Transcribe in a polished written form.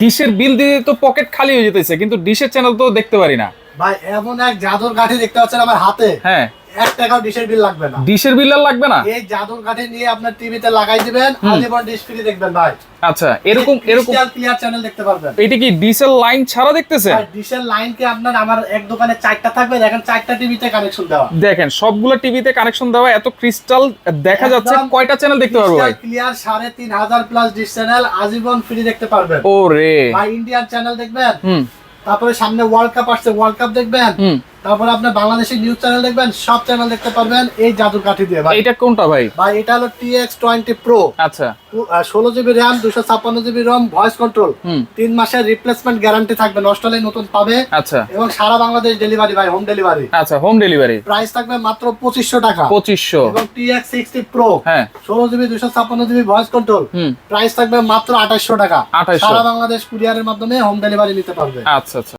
ডিশের বিল দিয়ে তো পকেট খালি হয়ে যেতেছে, কিন্তু ডিশের চ্যানেল তো দেখতে পারি না ভাই। এমন এক জাদুর কাঠি দেখতে পাচ্ছেন আমার হাতে, হ্যাঁ 1 টাকাও ডিশের বিল লাগবে না। ডিশের বিল আর লাগবে না। এই জাদুর কাঠি নিয়ে আপনার টিভিতে লাগাই দিবেন, আজীবন ডিশ ফ্রি দেখবেন ভাই। আচ্ছা, এরকম ক্লিয়ার চ্যানেল দেখতে পারবেন। এটা কি ডিশের লাইন ছাড়া দেখতেছে? ভাই ডিশের লাইন কি আপনার আমার এক দোকানে 4টা থাকবে, দেখেন 4টা টিভিতে কানেকশন দেওয়া। দেখেন সবগুলো টিভিতে কানেকশন দেওয়া, এত ক্রিস্টাল দেখা যাচ্ছে। কয়টা চ্যানেল দেখতে পারবো ভাই? ক্লিয়ার 3500 প্লাস ডিশ চ্যানেল আজীবন ফ্রি দেখতে পারবেন। ওরে ভাই ইন্ডিয়ান চ্যানেল দেখবেন, হুম তারপরে সামনে ওয়ার্ল্ড কাপ আসছে, ওয়ার্ল্ড কাপ দেখবেন, হুম তারপরে আপনার বাংলাদেশের নিউজ চ্যানেল দেখবেন, সব চ্যানেল দেখতে পারবেন এই জাদুর কাঠি দিয়ে ভাই। এটা কোনটা ভাই? ভাই এটা হলো TX20 Pro, আচ্ছা 16 GB RAM, 256 GB ROM, voice control, হুম 3 মাসের রিপ্লেসমেন্ট গ্যারান্টি থাকবে, নষ্ট হলে নতুন পাবে। আচ্ছা এবং সারা বাংলাদেশ ডেলিভারি ভাই, হোম ডেলিভারি। আচ্ছা, হোম ডেলিভারি। প্রাইস থাকবে মাত্র 2500 টাকা। 2500। এবং TX60 Pro, হ্যাঁ 16 জিবি 256 জিবি ভয়েস কন্ট্রোল, হুম প্রাইস থাকবে মাত্র 2800 টাকা। 2800। সারা বাংলাদেশ কুরিয়ারের মাধ্যমে হোম ডেলিভারি নিতে পারবে। আচ্ছা আচ্ছা।